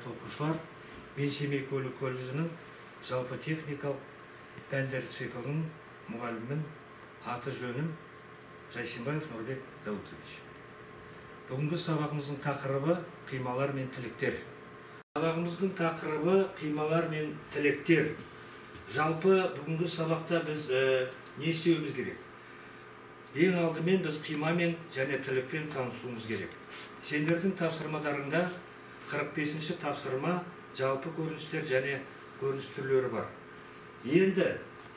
құрметті оқушылар, мен Семей көлік колледжінің жалпы техникалық пәндер циклының мұғалімімін, аты жөнім Жайсенбаев Нұрбек Даутович. Бүгінгі сабағымыздың тақырыбы қималар мен тіліктер. Сабағымыздың тақырыбы қималар мен тіліктер. Жалпы бүгінгі сабақта біз не істеуіміз керек? Ең алдымен біз қимамен және тілікпен танысуымыз керек. Сендердің тапсырмаларыңда 45-ші тапсырма жалпы көріністер және көрініс түрлері бар. Енді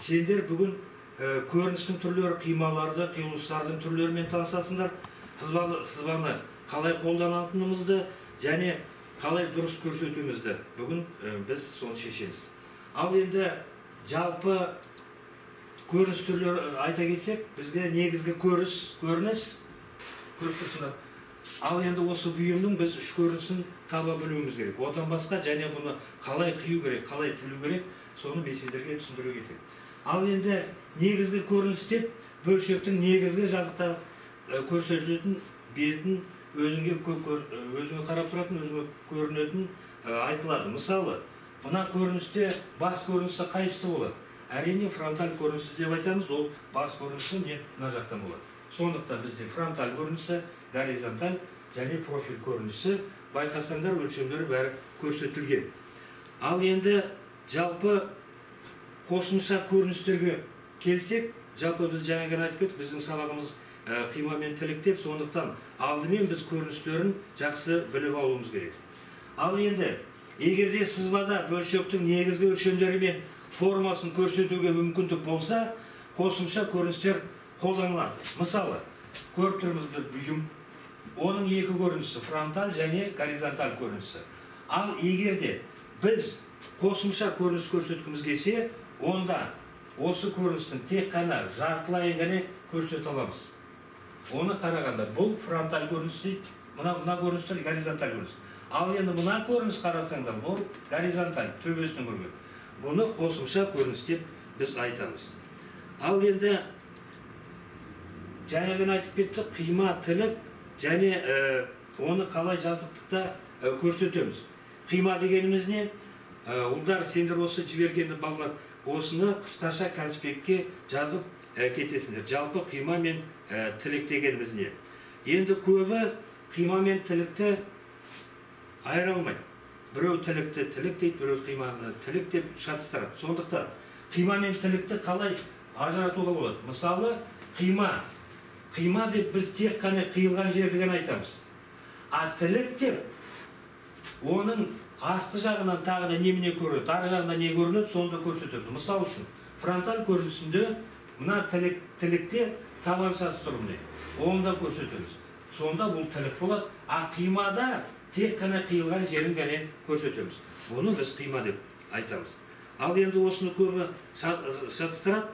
сендер бүгін көріністің түрлері, қималарды, қиылыстардың түрлерімен танысасыңдар. Сызбаны қалай қолданатынымызды және қалай дұрыс көрсетуімізді бүгін біз соны шешеміз. Ал енді жалпы көрініс түрлері айта кетсек, бізге негізгі көрініс көріп тұрсыңдар. Ал енді осы бұйымның біз үш көрінісін таба білуіміз керек. Одан басқа және бұны қалай қию керек, қалай тілу керек, соны мен сендерге түсіндіре кетемін. Ал енді негізгі көрініс деп бөлшектің негізгі жазықта көрсетілетін бетін өзіңе қарап тұратын, өзіңе көрінетін айтылады. Мысалы, мына көріністе бас көрінісі қайсысы болады? Әрине фронталь көрінісі деп айтамыз, ол бас көрінісі мына жақтан болады. Сондықтан бізде фронталь көрінісі, горизонталь және профиль көрінісі, байқасаңдар өлшемдері бәрі көрсетілген. Ал енді жалпы қосымша көріністерге келсек, жалпы біз жаңа айтып кеттік, біздің сабағымыз қима мен тілік деп, сондықтан алдымен біз көріністерін жақсы біліп алуымыз керек. Ал енді егерде сызбада бөлшектің негізгі өлшемдері мен формасын көрсетуге мүмкіндік болса, қосымша көріністер қолданылады. Мысалы, көріп тұрмыз бір бұйым, оның екі көрінісі, фронталь және горизонталь көрінісі. Ал егерде біз қосымша көрініс көрсеткіміз келсе, онда осы көріністің тек қана жартылайын ғана көрсете аламыз. Оны қарағанда бұл фронталь көрініс дейді, мына көріністер горизонталь көрініс. Ал енді мына көрініс қарасаңдар, бұл горизонталь, төбесінің көрінісі. Бұны қосымша көрініс деп біз айтамыз. Ал енді жаңадан айтып кеттік, қима, тілік және оны қалай жазықтықта көрсетеміз. Қима дегеніміз не? Ұлдар, сендер осы жібергенді балалар, осыны қысқаша конспектке жазып кетесіңдер. Жалпы қима мен тілік дегеніміз не? Енді көбі қима мен тілікті айыра алмайды. Біреу тілікті тілік дейді, біреу қиманы тілік деп шатыстырады. Сондықтан қима мен тілікті қалай ажыратуға болады? Мысалы, қима деп біз тек қана қиылған жерден айтамыз. А тілік деп оның асты жағынан тағы да немене көрінеді, ар жағынан не көрінеді, соны көрсетеді. Мысалы үшін, фронталь көрінісінде мына тілікте табаншасы тұрмын, оны да көрсетеміз. Сонда бұл тілік болады, а қимада тек қана қиылған жерін ғана көрсетеміз. Бұны біз қима деп айтамыз. Ал енді осыны көбі шатыстырады.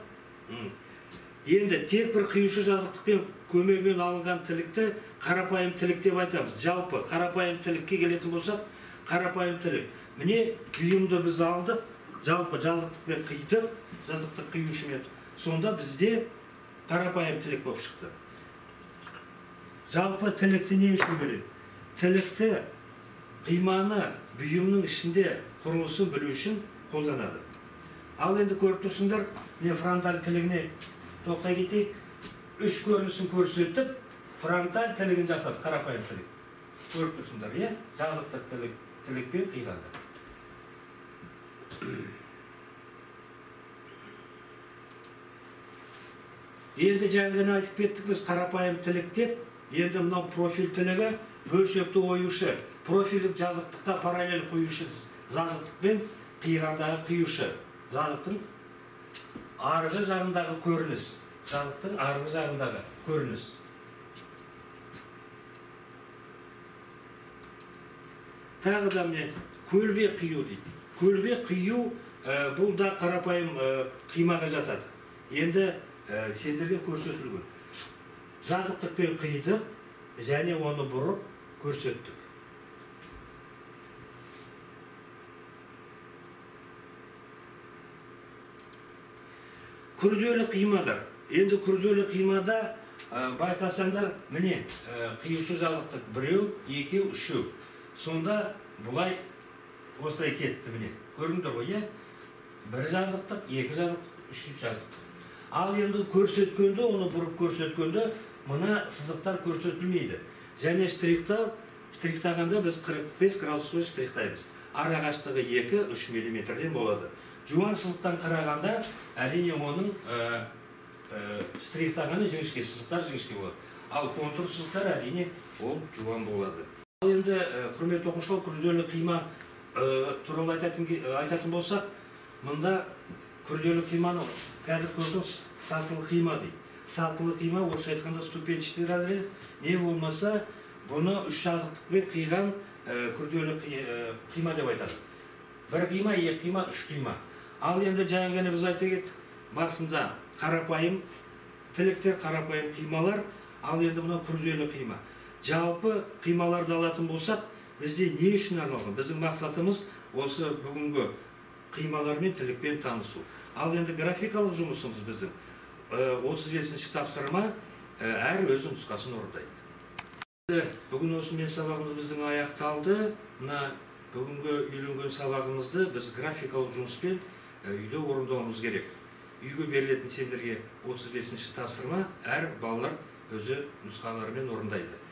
Енді тек бір қиюшы жазықтықпен көмегімен алынған тілікті қарапайым тілік деп айтамыз. Жалпы қарапайым тілікке келетін болсақ, қарапайым тілік. Міне бұйымды біз алдық, жалпы жазықтықпен қидық, жазықтық қиюшымен. Сонда бізде қарапайым тілік болып шықты. Жалпы тілікті не үшін береді? Тілікті қиманы бұйымның ішінде құрылысын білу үшін қолданады. Ал енді көріп тұрсыңдар, мен фронталь тілігіне тоқтай кетейік. Үш көрінісін көрсетіп, фронталь тілігін жасады, қарапайым тілік. Көріп тұрсыңдар, жазықтық тілікпен қиғанда. Енді жаңадан айтып кеттік, біз қарапайым тілік деп, енді мынау профиль тілігі бөлшекті оюшы, профилік жазықтыққа параллель қоюшы жазықтықпен қиғандағы қиюшы. Жазықтың арғы жағындағы көрініс. Жазықтың арғы жағындағы көрініс. Тағы да міне көлбе қию дейді. Көлбе қию бұл да қарапайым қимаға жатады. Енді сендерге көрсетілген. Жазықтықпен қидық және оны бұрып көрсеттік. Күрделі қимадар. Енді күрделі қимада байқасаңдар, міне қиюшы жазықтық біреу, екеу, үшеу. Сонда бұлай осылай кетті міне. Көрдіңдер ғой, иә? Бір жазықтық, екі жазықтық, үшінші жазықтық. Ал енді көрсеткенде, оны бұрып көрсеткенде, мына сызықтар көрсетілмейді. Және штрихтағанда біз 45 градуспен штрихтаймыз. Ара қашықтығы 2-3 мм-ден болады. Жуан сызықтан қарағанда, әрине оның штрихтағаны жіңішке, сызықтар жіңішке болады. Ал контур сызықтар әрине ол жуан болады. Ал енді құрметті оқушылар, күрделі қима туралы айтатын болсақ, мұнда күрделі қиманы қазір көрдіңіз, сатылы қима дейді. Сатылы қима, орысша айтқанда ступенчатый разрез, не болмаса бұны үш жазықтықпен қиған күрделі қима деп айтады. Бір қима, екі қима, үш қима. Ал енді жаңа біз айта кеттік, басында қарапайым тіліктер, қарапайым қималар, ал енді мына күрделі қима. Жалпы қималарды алатын болсақ, бізде не үшін арналған? Біздің мақсатымыз осы бүгінгі қималармен, тілікпен танысу. Ал енді графикалық жұмысымыз біздің 35-ші тапсырма әр өзі нұсқасын орындайды. Бүгін осымен сабағымыз біздің аяқталды. Мына бүгінгі үйренген сабағымызды біз графикалық жұмыспен үйде орындауымыз керек. Үйге берілетін сендерге 35-ші тапсырма әр балалар өзі нұсқаларымен орындайды.